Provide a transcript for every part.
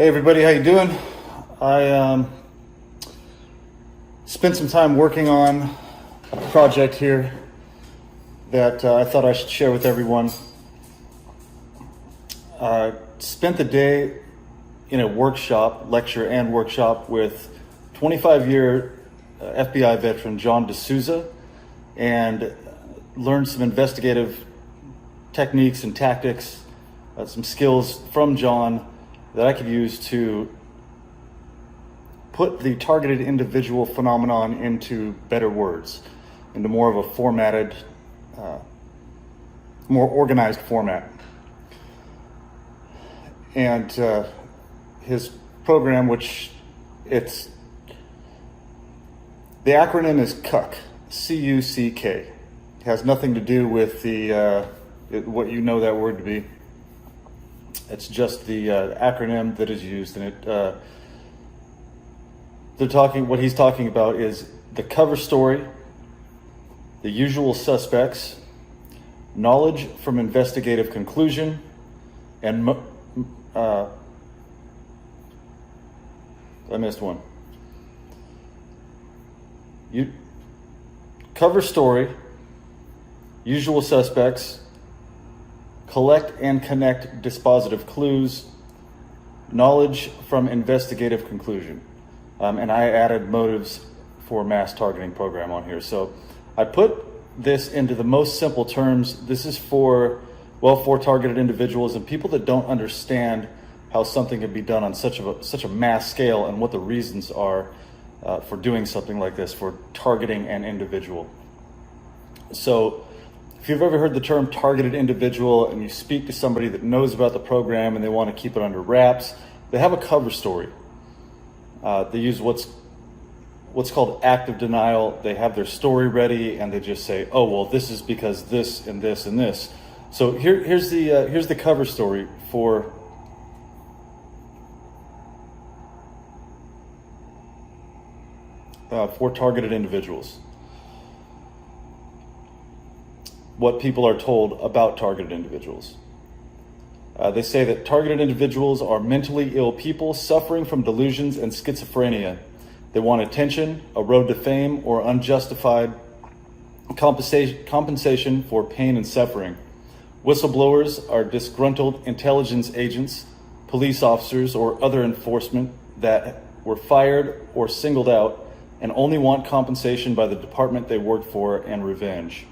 Hey everybody, how you doing? I spent some time working on a project here that I thought I should share with everyone. Spent the day in a lecture and workshop with 25-year FBI veteran John D'Souza, and learned some investigative techniques and tactics, some skills from John that I could use to put the targeted individual phenomenon into better words, into more of a formatted, more organized format. And his program, which the acronym is CUCK, C-U-C-K. It has nothing to do with what you know that word to be. It's just the acronym that is used, and what he's talking about is the cover story, the usual suspects, knowledge from investigative conclusion, and I missed one. Cover story, usual suspects, collect and connect dispositive clues, knowledge from investigative conclusion. And I added motives for mass targeting program on here. So I put this into the most simple terms. This is for targeted individuals and people that don't understand how something can be done on such a mass scale and what the reasons are for doing something like this, for targeting an individual. So if you've ever heard the term targeted individual and you speak to somebody that knows about the program and they want to keep it under wraps, they have a cover story. They use what's called active denial. They have their story ready and they just say, oh, well, this is because this and this and this. So here's the cover story for targeted individuals. What people are told about targeted individuals. They say that targeted individuals are mentally ill people suffering from delusions and schizophrenia. They want attention, a road to fame, or unjustified compensation for pain and suffering. Whistleblowers are disgruntled intelligence agents, police officers, or other enforcement that were fired or singled out and only want compensation by the department they worked for and revenge.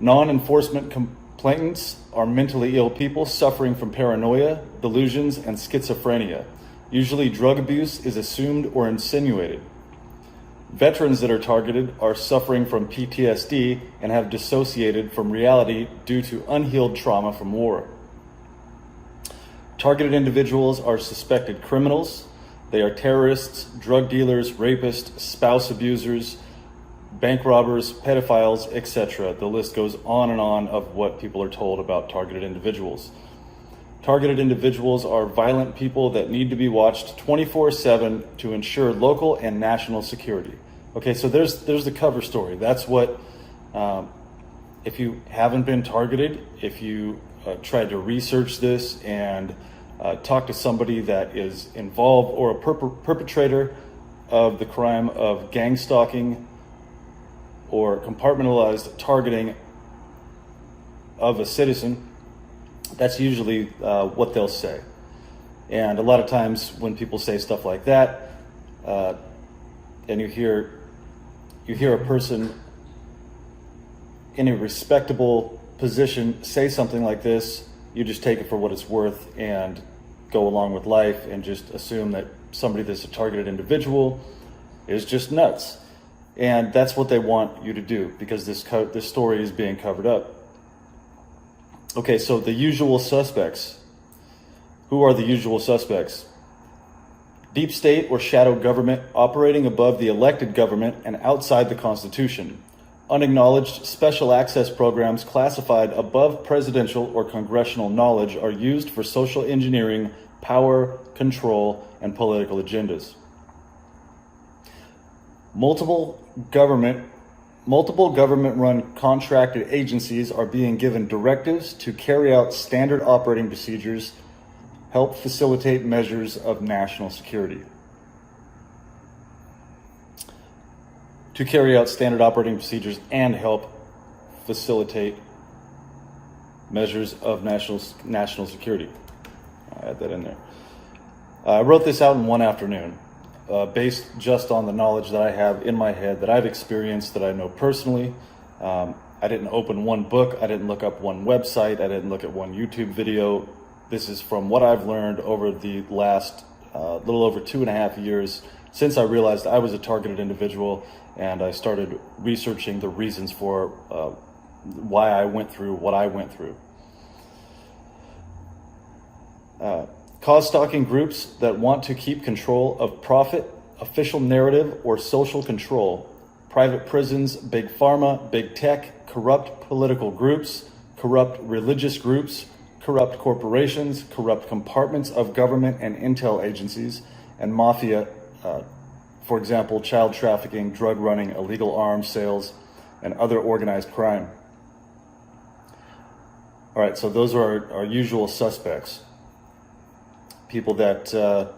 Non-enforcement complainants are mentally ill people suffering from paranoia, delusions, and schizophrenia. Usually drug abuse is assumed or insinuated. Veterans that are targeted are suffering from PTSD and have dissociated from reality due to unhealed trauma from war. Targeted individuals are suspected criminals. They are terrorists, drug dealers, rapists, spouse abusers, bank robbers, pedophiles, etc. The list goes on and on of what people are told about targeted individuals. Targeted individuals are violent people that need to be watched 24/7 to ensure local and national security. Okay, so there's the cover story. That's what, if you haven't been targeted, if you tried to research this and talk to somebody that is involved or a perpetrator of the crime of gang stalking or compartmentalized targeting of a citizen, that's usually what they'll say. And a lot of times when people say stuff like that, and you hear a person in a respectable position say something like this, you just take it for what it's worth and go along with life and just assume that somebody that's a targeted individual is just nuts. And that's what they want you to do because this story is being covered up. Okay, so the usual suspects. Who are the usual suspects? Deep state or shadow government operating above the elected government and outside the Constitution. Unacknowledged special access programs classified above presidential or congressional knowledge are used for social engineering, power, control, and political agendas. Multiple government-run contracted agencies are being given directives to carry out standard operating procedures help facilitate measures of national security. To carry out standard operating procedures and help facilitate measures of national security. I'll add that in there. I wrote this out in one afternoon, based just on the knowledge that I have in my head, that I've experienced, that I know personally. I didn't open one book, I didn't look up one website, I didn't look at one YouTube video. This is from what I've learned over the last little over 2.5 years since I realized I was a targeted individual, and I started researching the reasons for why I went through what I went through. Cause stalking groups that want to keep control of profit, official narrative, or social control. Private prisons, big pharma, big tech, corrupt political groups, corrupt religious groups, corrupt corporations, corrupt compartments of government and intel agencies, and mafia, for example, child trafficking, drug running, illegal arms sales, and other organized crime. All right, so those are our usual suspects. People that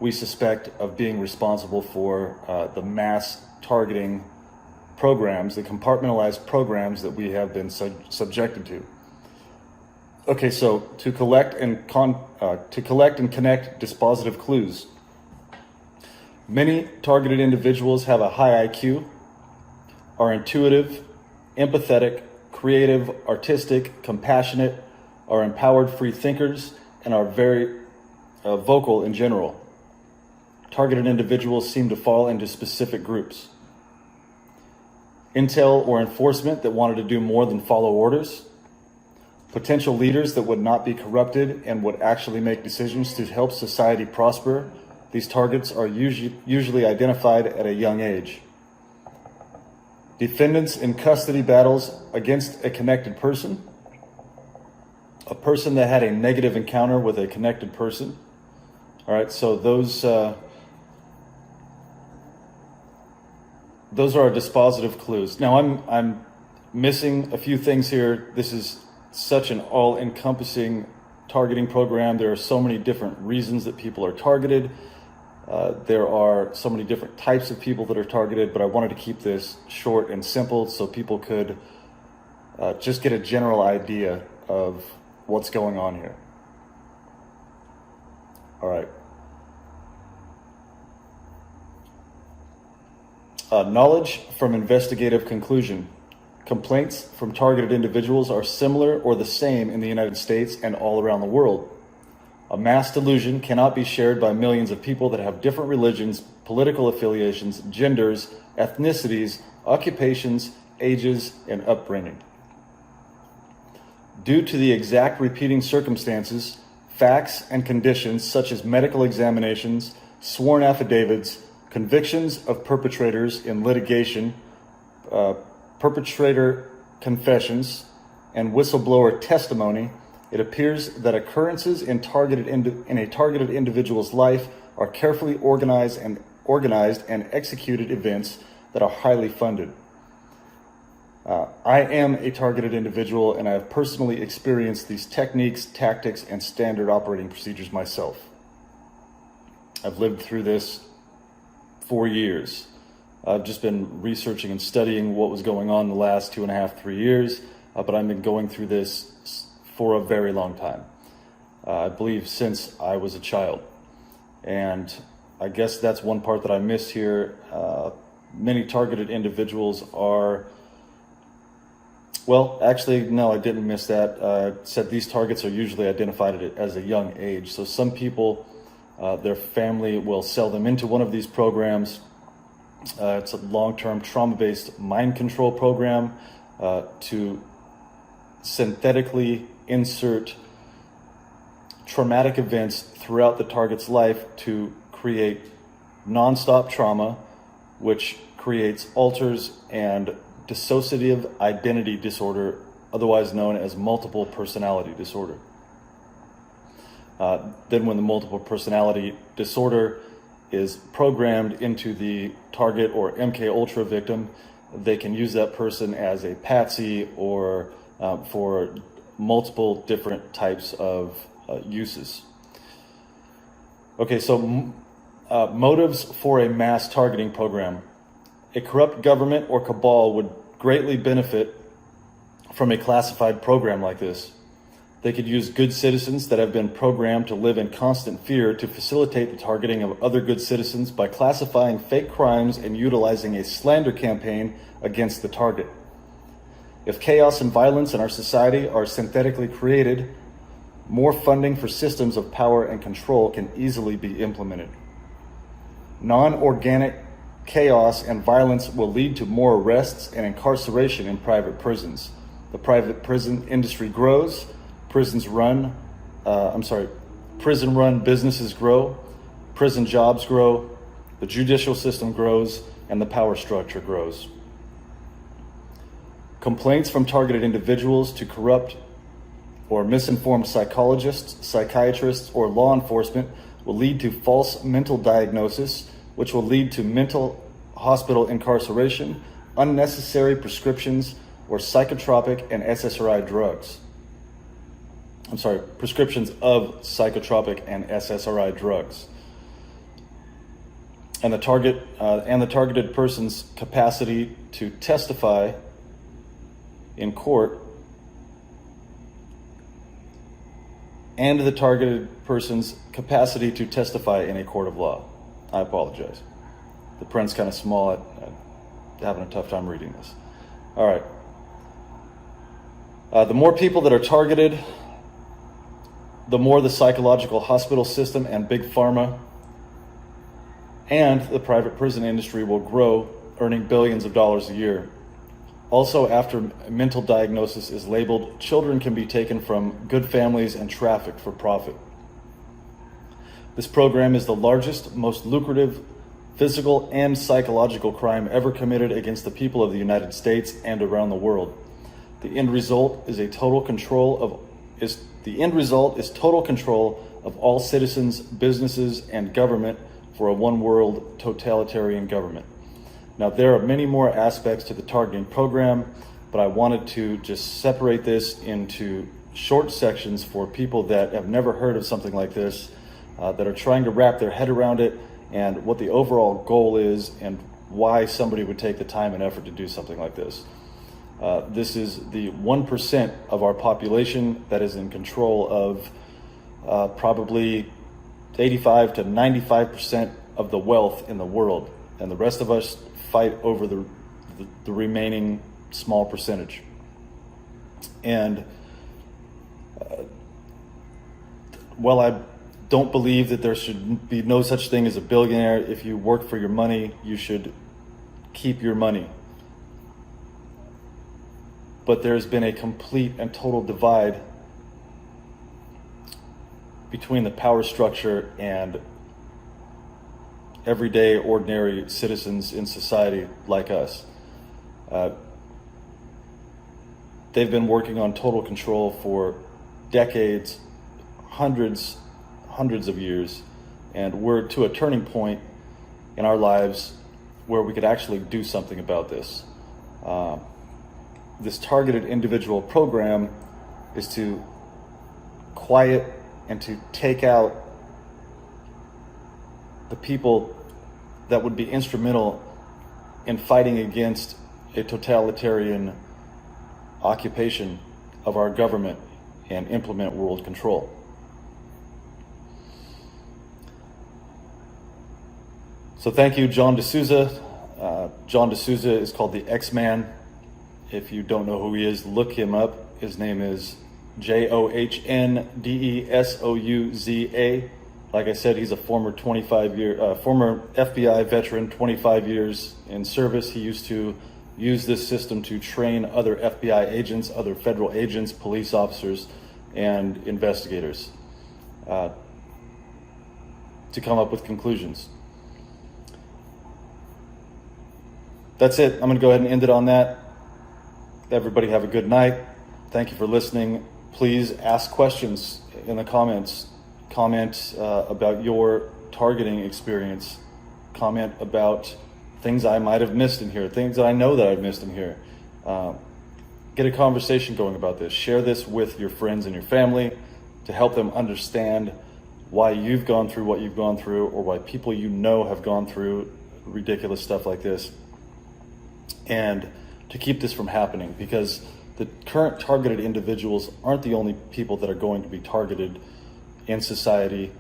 we suspect of being responsible for the mass targeting programs, the compartmentalized programs that we have been subjected to. Okay, so to collect and connect dispositive clues. Many targeted individuals have a high IQ, are intuitive, empathetic, creative, artistic, compassionate, are empowered free thinkers, and are very vocal in general. Targeted individuals seem to fall into specific groups. Intel or enforcement that wanted to do more than follow orders. Potential leaders that would not be corrupted and would actually make decisions to help society prosper. These targets are usually identified at a young age. Defendants in custody battles against a connected person. A person that had a negative encounter with a connected person. All right, so those are our dispositive clues. Now I'm missing a few things here. This is such an all-encompassing targeting program. There are so many different reasons that people are targeted. There are so many different types of people that are targeted, but I wanted to keep this short and simple so people could just get a general idea of what's going on here. All right. Knowledge from investigative conclusion. Complaints from targeted individuals are similar or the same in the United States and all around the world. A mass delusion cannot be shared by millions of people that have different religions, political affiliations, genders, ethnicities, occupations, ages, and upbringing. Due to the exact repeating circumstances, facts, and conditions such as medical examinations, sworn affidavits, convictions of perpetrators in litigation, perpetrator confessions, and whistleblower testimony, it appears that occurrences in a targeted individual's life are carefully organized and executed events that are highly funded. I am a targeted individual, and I have personally experienced these techniques, tactics, and standard operating procedures myself. I've lived through this for years. I've just been researching and studying what was going on the last 2.5, 3 years, but I've been going through this for a very long time. I believe since I was a child. And I guess that's one part that I missed here. Many targeted individuals are, well, actually, no, I didn't miss that. Said these targets are usually identified as a young age. So some people, their family will sell them into one of these programs. It's a long-term trauma-based mind control program to synthetically insert traumatic events throughout the target's life to create nonstop trauma, which creates alters and dissociative identity disorder, otherwise known as multiple personality disorder. Then when the multiple personality disorder is programmed into the target or MKUltra victim, they can use that person as a patsy or for multiple different types of uses. Okay, so motives for a mass targeting program. A corrupt government or cabal would greatly benefit from a classified program like this. They could use good citizens that have been programmed to live in constant fear to facilitate the targeting of other good citizens by classifying fake crimes and utilizing a slander campaign against the target. If chaos and violence in our society are synthetically created, more funding for systems of power and control can easily be implemented. Non-organic chaos and violence will lead to more arrests and incarceration in private prisons. The private prison industry grows, prison run businesses grow, prison jobs grow, the judicial system grows, and the power structure grows. Complaints from targeted individuals to corrupt or misinformed psychologists, psychiatrists, or law enforcement will lead to false mental diagnosis, which will lead to mental hospital incarceration, unnecessary prescriptions, or psychotropic and SSRI drugs. Prescriptions of psychotropic and SSRI drugs. And the targeted person's capacity to testify in court, and the targeted person's capacity to testify in a court of law. I apologize. The print's kind of small. I'm having a tough time reading this. All right. The more people that are targeted, the more the psychological hospital system and big pharma and the private prison industry will grow, earning billions of dollars a year. Also, after mental diagnosis is labeled, children can be taken from good families and trafficked for profit. This program is the largest, most lucrative physical and psychological crime ever committed against the people of the United States and around the world. The end result is total control of all citizens, businesses, and government for a one-world totalitarian government. Now, there are many more aspects to the targeting program, but I wanted to just separate this into short sections for people that have never heard of something like this, that are trying to wrap their head around it, and what the overall goal is, and why somebody would take the time and effort to do something like this. This is the 1% of our population that is in control of probably 85 to 95% of the wealth in the world, and the rest of us fight over the remaining small percentage. And while I don't believe that there should be no such thing as a billionaire, if you work for your money, you should keep your money. But there's been a complete and total divide between the power structure and everyday, ordinary citizens in society like us. They've been working on total control for decades, hundreds of years, and we're to a turning point in our lives where we could actually do something about this. This targeted individual program is to quiet and to take out the people that would be instrumental in fighting against a totalitarian occupation of our government and implement world control. So thank you, John D'Souza. John D'Souza is called the X-Man. If you don't know who he is, look him up. His name is JOHNDESOUZA. Like I said, he's a former FBI veteran, 25 years in service. He used to use this system to train other FBI agents, other federal agents, police officers, and investigators to come up with conclusions. That's it. I'm going to go ahead and end it on that. Everybody have a good night. Thank you for listening. Please ask questions in the comments. Comment about your targeting experience. Comment about things I might have missed in here, things that I know that I've missed in here. Get a conversation going about this. Share this with your friends and your family. to help them understand why you've gone through what you've gone through, or why people you know have gone through ridiculous stuff like this, and to keep this from happening, because the current targeted individuals aren't the only people that are going to be targeted in society,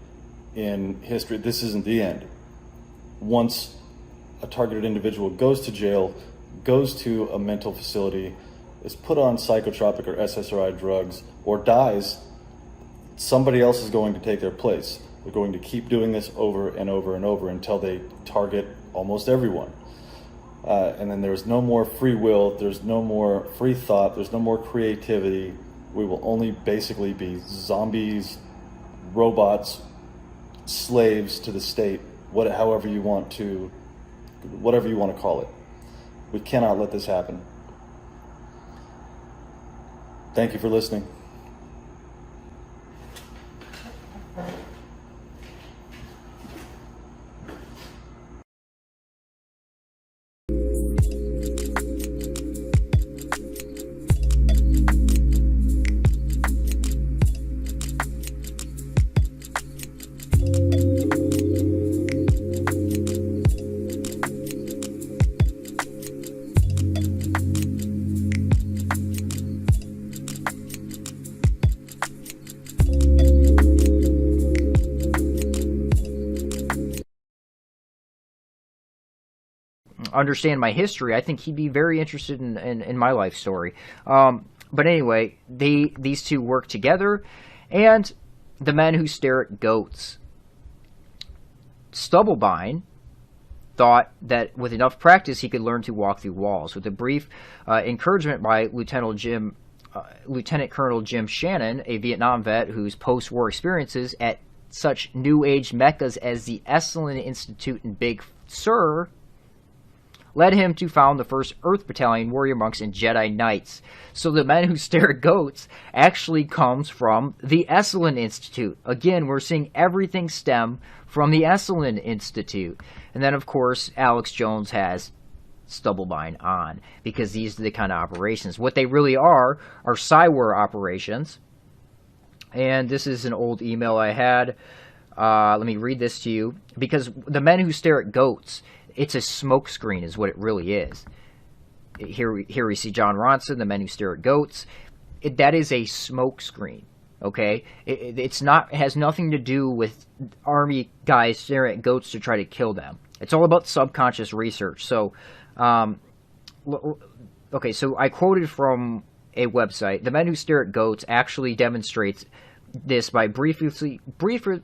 in history. This isn't the end. Once a targeted individual goes to jail, goes to a mental facility, is put on psychotropic or SSRI drugs, or dies, somebody else is going to take their place. They're going to keep doing this over and over and over until they target almost everyone. And then there's no more free will, there's no more free thought, there's no more creativity. We will only basically be zombies, robots, slaves to the state, whatever you want to call it. We cannot let this happen. Thank you for listening. Understand my history, I think he'd be very interested in my life story. But anyway, these two work together, and the men who stare at goats. Stubblebine thought that with enough practice he could learn to walk through walls. With a brief encouragement by Lieutenant Colonel Jim Shannon, a Vietnam vet whose post-war experiences at such New Age meccas as the Esalen Institute in Big Sur led him to found the first Earth Battalion warrior monks and Jedi Knights. So the men who stare at goats actually comes from the Esalen Institute. Again, we're seeing everything stem from the Esalen Institute. And then, of course, Alex Jones has Stubblebine on, because these are the kind of operations. What they really are spyware operations. And this is an old email I had. Let me read this to you. Because the men who stare at goats, it's a smokescreen is what it really is. Here we see John Ronson, the men who stare at goats. That is a smokescreen, okay? It has nothing to do with army guys staring at goats to try to kill them. It's all about subconscious research. So, okay, so I quoted from a website. The men who stare at goats actually demonstrates this by briefly referencing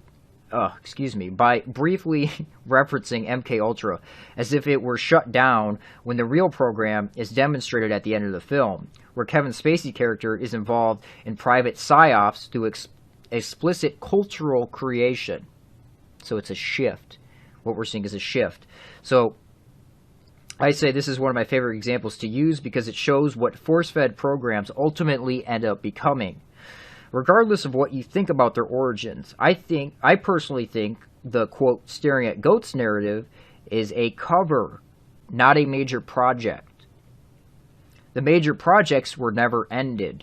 MKUltra as if it were shut down when the real program is demonstrated at the end of the film, where Kevin Spacey's character is involved in private psyops through explicit cultural creation. So it's a shift. What we're seeing is a shift. So I say this is one of my favorite examples to use because it shows what force-fed programs ultimately end up becoming. Regardless of what you think about their origins, I personally think the, quote, staring at goats narrative is a cover, not a major project. The major projects were never ended.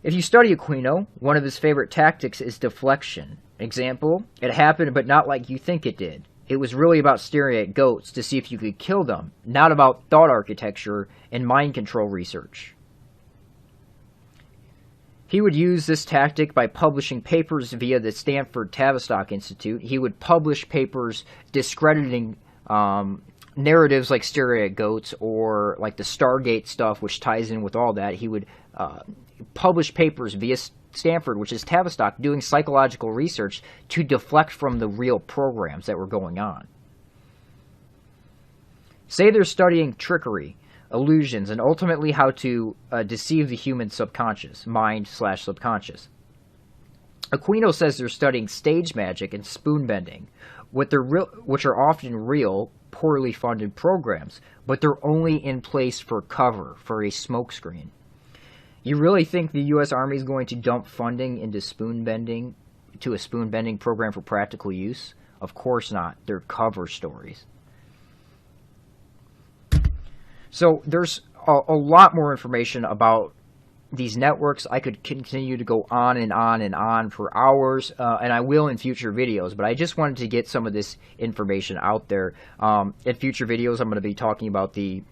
If you study Aquino, one of his favorite tactics is deflection. Example, it happened but not like you think it did. It was really about staring at goats to see if you could kill them, not about thought architecture and mind control research. He would use this tactic by publishing papers via the Stanford Tavistock Institute. He would publish papers discrediting narratives like staring at goats or like the Stargate stuff, which ties in with all that. He would publish papers via Stanford, which is Tavistock, doing psychological research to deflect from the real programs that were going on. Say they're studying trickery, illusions, and ultimately how to deceive the human subconscious, mind/subconscious. Aquino says they're studying stage magic and spoon bending, which are often real, poorly funded programs, but they're only in place for cover, for a smokescreen. You really think the U.S. Army is going to dump funding into spoon bending, to a spoon bending program for practical use? Of course not. They're cover stories. So there's a lot more information about these networks. I could continue to go on and on and on for hours, and I will in future videos, but I just wanted to get some of this information out there. In future videos, I'm going to be talking about the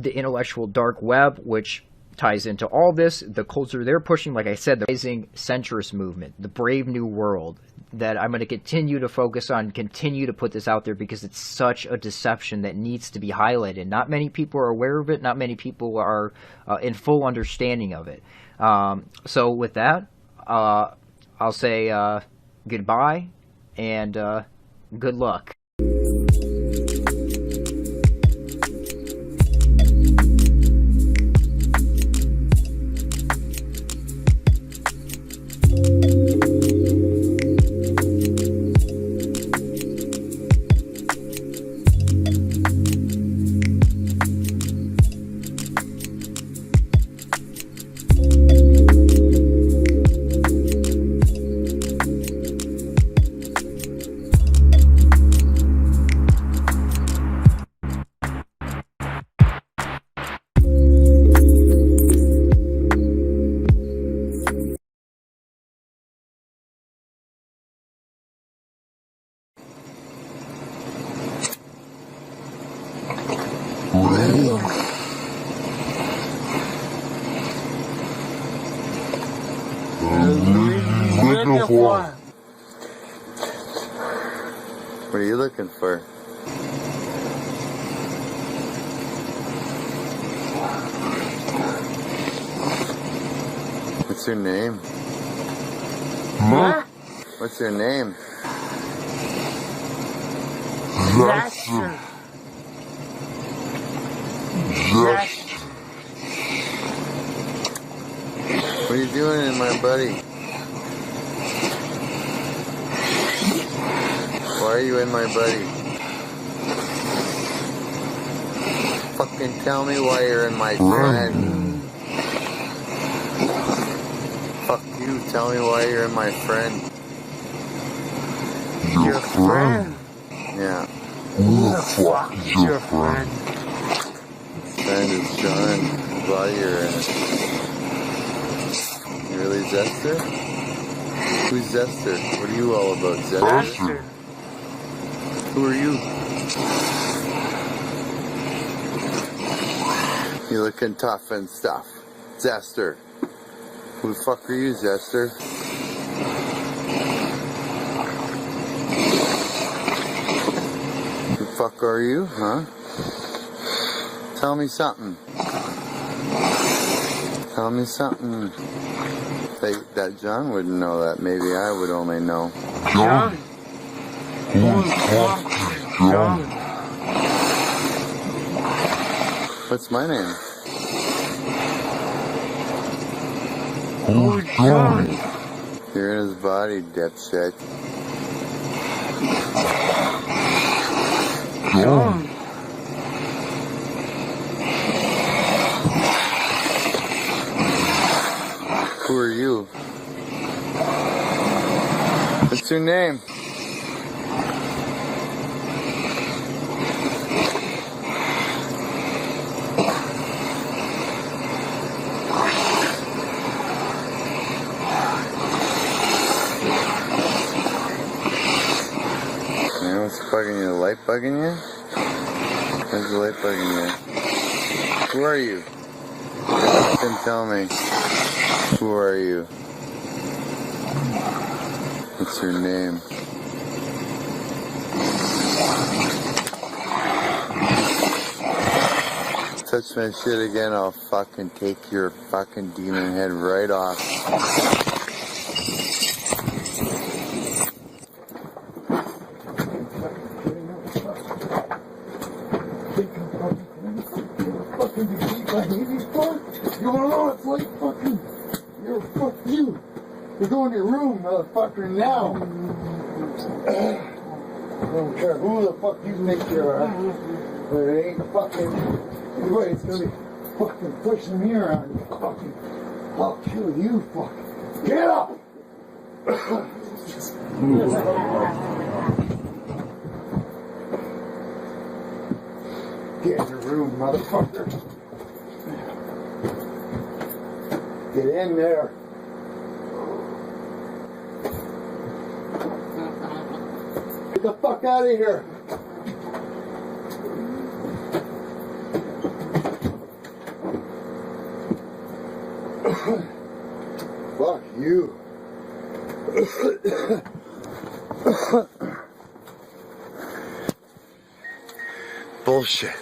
intellectual dark web, which ties into all this, the culture they're pushing, like I said, the rising centrist movement, the brave new world, that I'm going to continue to focus on, continue to put this out there, because it's such a deception that needs to be highlighted. Not many people are aware of it. Not many people are in full understanding of it. So with that, I'll say goodbye and good luck. What are you looking for? What's your name? Huh? What's your name? Zester. Zester. What are you doing in my buddy? Why are you in my buddy? Fucking tell me why you're in my friend. Fuck you, tell me why you're in my friend. Your friend? Yeah. Who the fuck is your friend? Friend is John. Why you're in it. You really Zester? Who's Zester? What are you all about, Zester? Zester. Who are you? You looking tough and stuff. Zester. Who the fuck are you, Zester? Who the fuck are you, huh? Tell me something. Tell me something. That John wouldn't know that. Maybe I would only know. John? Who the fuck is John? What's my name? Who's John? You're in his body, dipshit. John? Who are you? What's your name? Man, what's bugging you? The light bugging you? Where's the light bugging you? Who are you? Then tell me. Who are you? What's your name? Touch my shit again, I'll fucking take your fucking demon head right off. You wanna know what it's like, fucking? Fuck you. You're going to your room, motherfucker, now. I don't care who the fuck you think you are. But it ain't fucking. Anybody's gonna be fucking pushing me around. Fucking. I'll kill you, fuck. Get up! Get in your room, motherfucker. Get Get in there. Get the fuck out of here. Fuck you. Bullshit.